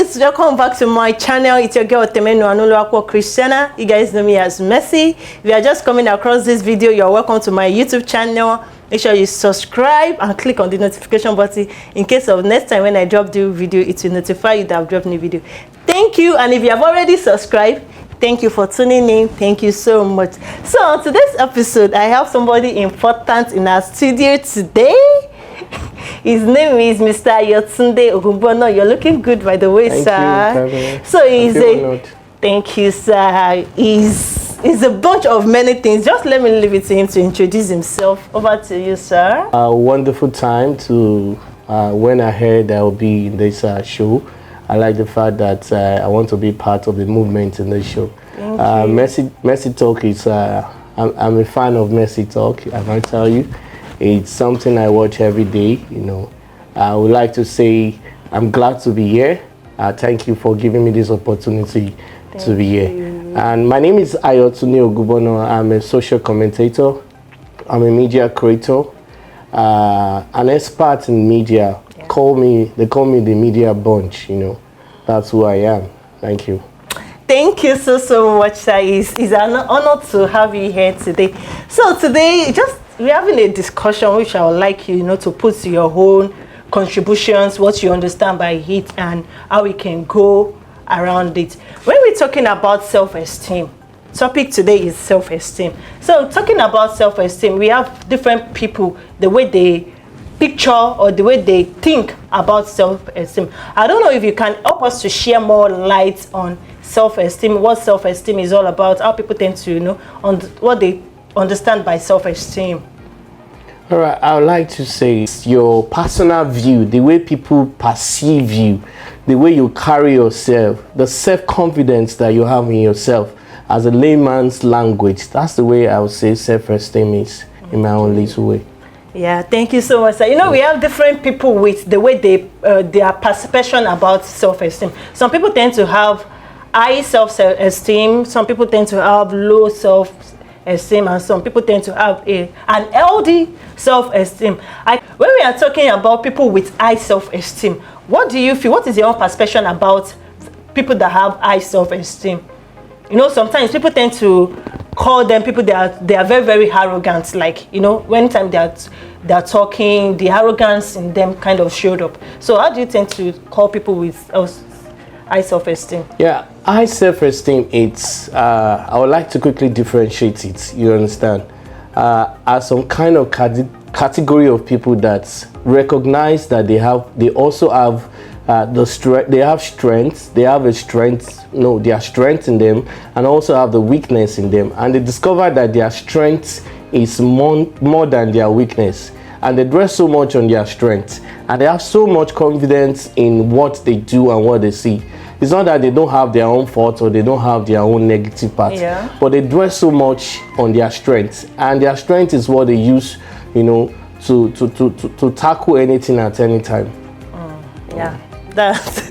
guys, welcome back to my channel. It's your girl Temenu Anuluakwo Christiana. You guys know me as Mercy. If you are just coming across this video, you're welcome to my YouTube channel. Make sure you subscribe and click on the notification button in case of next time when I drop the video, it will notify you that I've dropped new video. Thank you. And if you have already subscribed, thank you for tuning in. Thank you so much. So on today's episode, I have somebody important in our studio today. His name is Mr. Yotunde Ogumbono. You're looking good, by the way, sir. You, so thank you, sir. He's a bunch of many things. Just let me leave it to him to introduce himself. Over to you, sir. A wonderful time to when I heard I will be in this show. I like the fact that I want to be part of the movement in this show. Mercy Talk is. I'm a fan of Mercy Talk. I might tell you. It's something I watch every day, you know. I would like to say I'm glad to be here. Thank you for giving me this opportunity to be here. And my name is Yotunde Ogumbono. I'm a social commentator. I'm a media creator, an expert in media. Yeah. They call me the media bunch, you know. That's who I am. Thank you. Thank you so much, sir. It's an honor to have you here today. So today, we're having a discussion which I would like you, to put your own contributions, what you understand by it, and how we can go around it. When we're talking about self-esteem, topic today is self-esteem. So talking about self-esteem, we have different people, the way they picture or the way they think about self-esteem. I don't know if you can help us to share more light on self-esteem, what self-esteem is all about, how people tend to, on what they understand by self-esteem. All right, I would like to say your personal view, the way people perceive you, the way you carry yourself, the self-confidence that you have in yourself as a layman's language. That's the way I would say self-esteem is in my own little way. Yeah, thank you so much, sir. We have different people with the way their perception about self-esteem. Some people tend to have high self-esteem, some people tend to have low self-esteem, and some people tend to have an healthy self-esteem. When we are talking about people with high self-esteem, what do you feel? What is your own perception about people that have high self-esteem? Sometimes people tend to call them people that they are very, very arrogant. Like, when time they're talking, the arrogance in them kind of showed up. So how do you tend to call people with high self-esteem? Yeah, high self-esteem, it's I would like to quickly differentiate it, you understand, as some kind of category of people that recognize that they also have they have strengths, they have their strength in them, and also have the weakness in them, and they discover that their strength is more than their weakness, and they dress so much on their strength, and they have so much confidence in what they do and what they see. It's not that they don't have their own faults or they don't have their own negative parts, but they dress so much on their strength, and their strength is what they use, to tackle anything at any time. Yeah, that's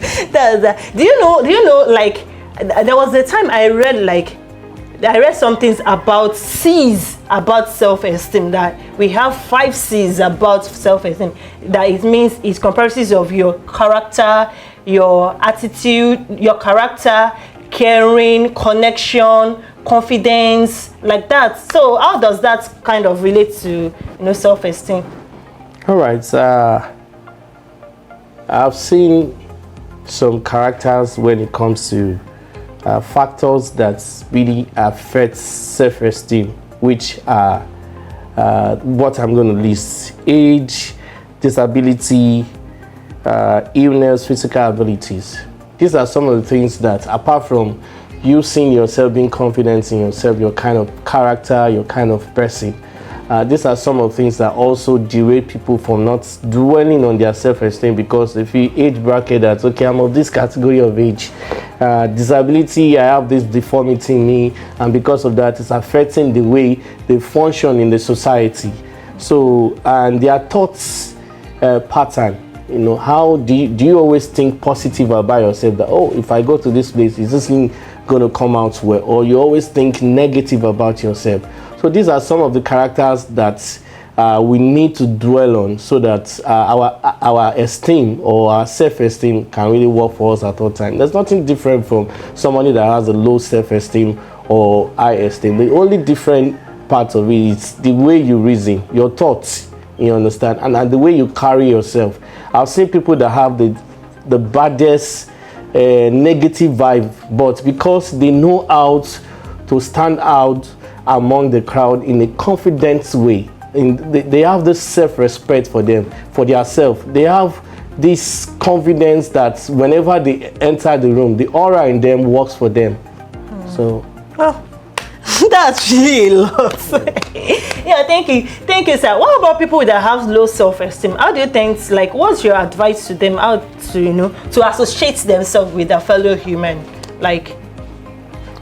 do you know? Like, there was a time I read some things about C's about self-esteem, that we have 5 C's about self-esteem. That it means it comprises of your character, your attitude, your character, caring, connection, confidence, like that. So how does that kind of relate to self-esteem? All right, I've seen some characters when it comes to factors that really affect self-esteem, which are what I'm going to list: age, disability, illness, physical abilities. These are some of the things that, apart from you seeing yourself, being confident in yourself, your kind of character, your kind of person, these are some of the things that also derail people from not dwelling on their self-esteem, because if you age bracket that, okay, I'm of this category of age, disability, I have this deformity in me, and because of that, it's affecting the way they function in the society. So, and their thoughts pattern, how do you always think positive about yourself, that, oh, if I go to this place, is this thing going to come out well? Or you always think negative about yourself. So these are some of the characters that we need to dwell on, so that our esteem or our self-esteem can really work for us at all times. There's nothing different from somebody that has a low self-esteem or high esteem. The only different part of it is the way you reason, your thoughts, you understand, and the way you carry yourself. I've seen people that have the baddest negative vibe, but because they know how to stand out among the crowd in a confident way, they have this self-respect for themselves. They have this confidence that whenever they enter the room, the aura in them works for them. So, well, that's really a lot. Yeah, thank you, sir. What about people that have low self-esteem? How do you think, like, what's your advice to them, how to, to associate themselves with their fellow human, like?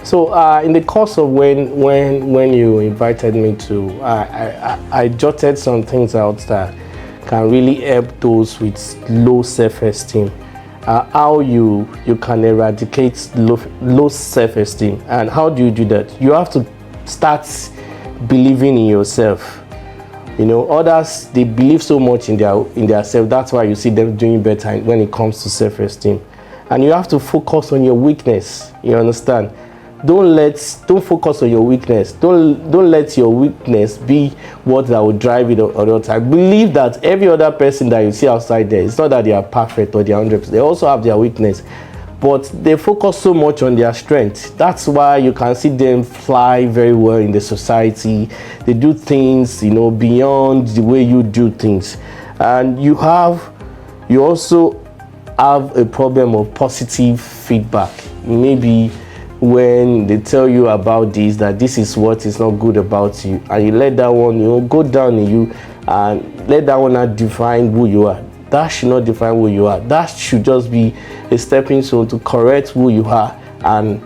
So in the course of when you invited me to, I jotted some things out that can really help those with low self-esteem. How you can eradicate low self-esteem, and how do you do that? You have to start believing in yourself. Others, they believe so much in their self. That's why you see them doing better when it comes to self-esteem. And you have to focus on your weakness. You understand? Don't focus on your weakness. Don't let your weakness be what that will drive it all the time. Believe that every other person that you see outside there, it's not that they are perfect or they are 100%. They also have their weakness, but they focus so much on their strength. That's why you can see them fly very well in the society. They do things, beyond the way you do things. And you also have a problem of positive feedback. Maybe when they tell you about that this is what is not good about you, and you let that one go down in you, and let that one not define who you are. That should not define who you are. That should just be a stepping stone to correct who you are, and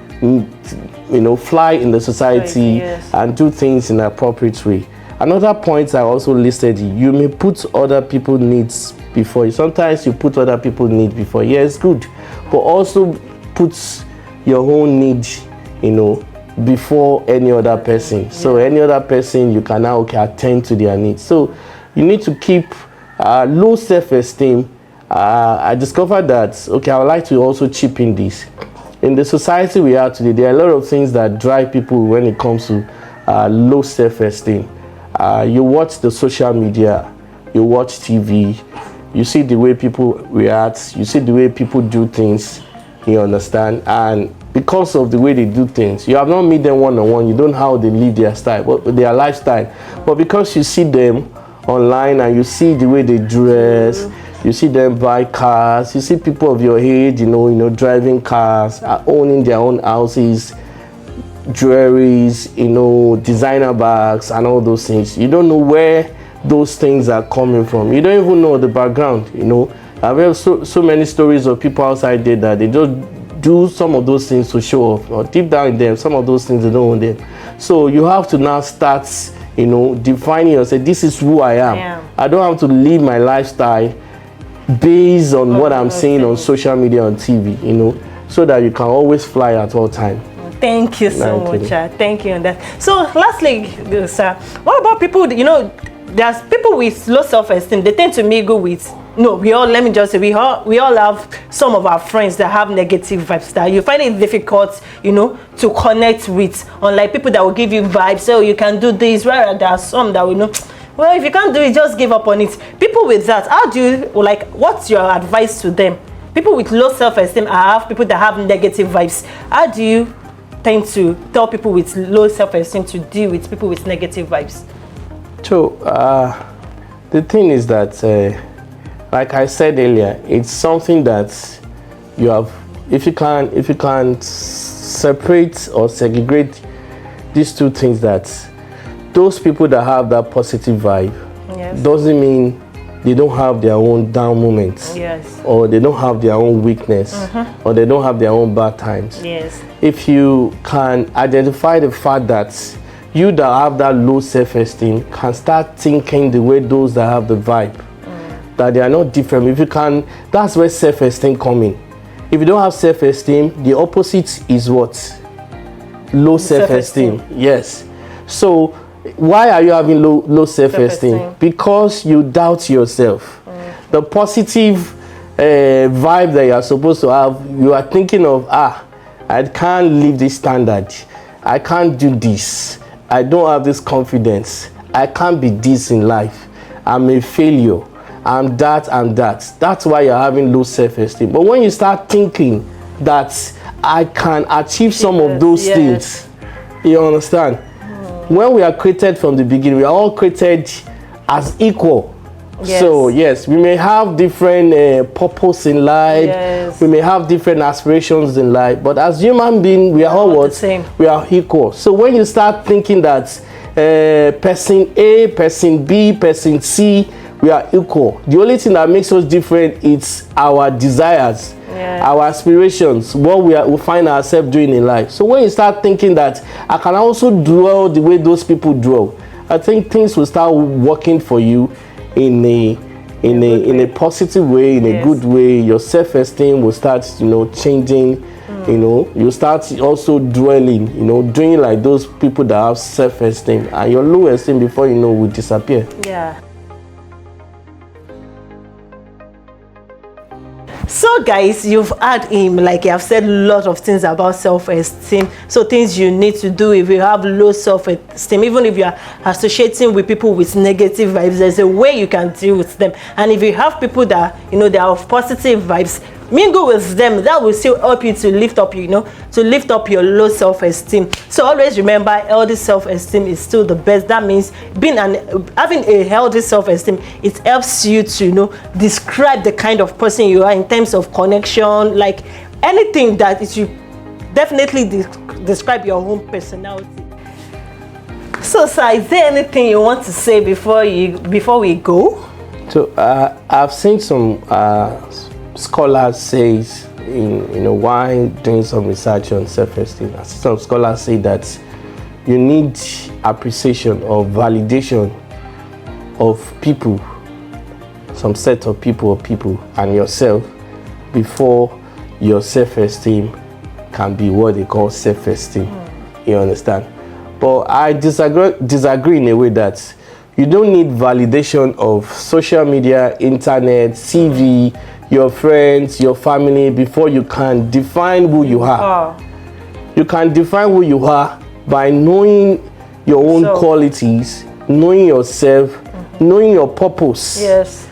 fly in the society, yes, and do things in an appropriate way. Another point I also listed, you may put other people's needs before you. Sometimes you put other people's needs before you. Yes, good, but also put your own need, before any other person. So any other person, you can now attend to their needs. So you need to keep low self-esteem. I discovered that, I would like to also chip in this. In the society we are today, there are a lot of things that drive people when it comes to low self-esteem. You watch the social media, you watch TV, you see the way people react, you see the way people do things. You understand? And because of the way they do things, you have not met them one-on-one. You don't know how they live their their lifestyle. But because you see them online and you see the way they dress, you see them buy cars, you see people of your age, driving cars, owning their own houses, jewelries, designer bags, and all those things. You don't know where those things are coming from. You don't even know the background. I've heard so many stories of people outside there that they just do some of those things to show off, or deep down in them, some of those things they don't own them. So you have to now start, defining yourself. This is who I am. Yeah. I don't have to live my lifestyle based on what I'm seeing on social media, on TV, so that you can always fly at all time. Thank you so much. Thank you on that. So lastly, sir, what about people, there's people with low self-esteem, they tend to mingle with, let me just say, we all have some of our friends that have negative vibes that you find it difficult, to connect with, unlike people that will give you vibes, so you can do this, where there are some that will well, if you can't do it, just give up on it. People with that, how do you, what's your advice to them? People with low self-esteem, I have people that have negative vibes. How do you tend to tell people with low self-esteem to deal with people with negative vibes? So, the thing is that, like I said earlier, it's something that you have. If you can separate or segregate these two things, that those people that have that positive vibe, yes, doesn't mean they don't have their own down moments, yes, or they don't have their own weakness, or they don't have their own bad times. Yes. If you can identify the fact that you that have that low self-esteem can start thinking the way those that have the vibe, that they are not different. If you can, that's where self-esteem come in. If you don't have self-esteem, the opposite is what? Low self-esteem. Yes. So Why are you having low self-esteem? Self-esteem. Because you doubt yourself. The positive vibe that you are supposed to have, you are thinking of, I can't live this standard. I can't do this. I don't have this confidence. I can't be this in life. I'm a failure. I'm that and that. That's why you're having low self-esteem. But when you start thinking that I can achieve some of those things, you understand? When we are created from the beginning, we are all created as equal. Yes. So yes, we may have different purpose in life. Yes. We may have different aspirations in life, but as human beings, we are all what? The same. We are equal. So when you start thinking that person A, person B, person C, we are equal. The only thing that makes us different is our desires, our aspirations, what we find ourselves doing in life. So when you start thinking that I can also dwell the way those people dwell, I think things will start working for you in a positive way, in a good way. Your self-esteem will start, changing. You start also dwelling, doing like those people that have self-esteem, and your low esteem, before you know, will disappear. Yeah. So guys, you've had him, like you have said a lot of things about self-esteem. So things you need to do if you have low self-esteem, even if you are associating with people with negative vibes, there's a way you can deal with them. And if you have people that, they are of positive vibes, mingle with them. That will still help you to lift up, to lift up your low self-esteem. So always remember, healthy self-esteem is still the best. That means having a healthy self-esteem, it helps you to, describe the kind of person you are in terms of connection, like anything that it should definitely describe your own personality. So sir, is there anything you want to say before we go? So I've seen some scholars says why doing some research on self-esteem. Some scholars say that you need appreciation or validation of people, some set of people and yourself, before your self-esteem can be what they call self-esteem. You understand? But I disagree in a way that you don't need validation of social media, internet, CV, your friends, your family, before you can define who you are. You can define who you are by knowing your own qualities, knowing yourself, knowing your purpose. Yes.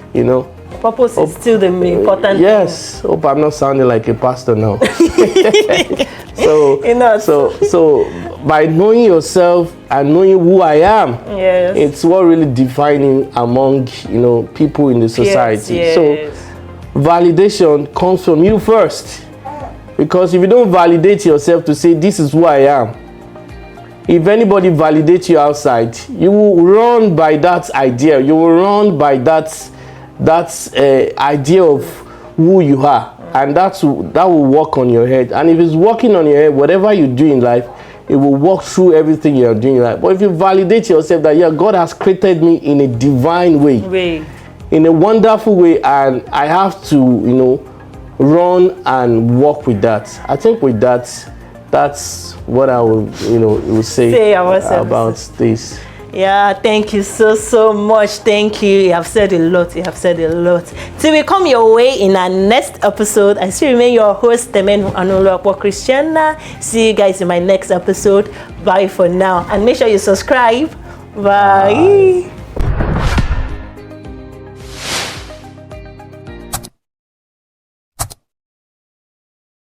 Purpose is still the main important thing. Yes. Hope I'm not sounding like a pastor now. So by knowing yourself and knowing who I am, it's what really defining among people in the society. Yes. So validation comes from you first, because if you don't validate yourself to say this is who I am, if anybody validates you outside, you will run by that idea. You will run by that idea of who you are, and that will work on your head. And if it's working on your head, whatever you do in life, it will walk through everything you're doing in life. But if you validate yourself that God has created me in a divine way, in a wonderful way, and I have to run and walk with that, I think with that, that's what I will say about this. Yeah, thank you so much. Thank you. You have said a lot. Till we come your way in our next episode, I still remain your host, Temen Anuluakwa Christiana. See you guys in my next episode. Bye for now. And make sure you subscribe. Bye.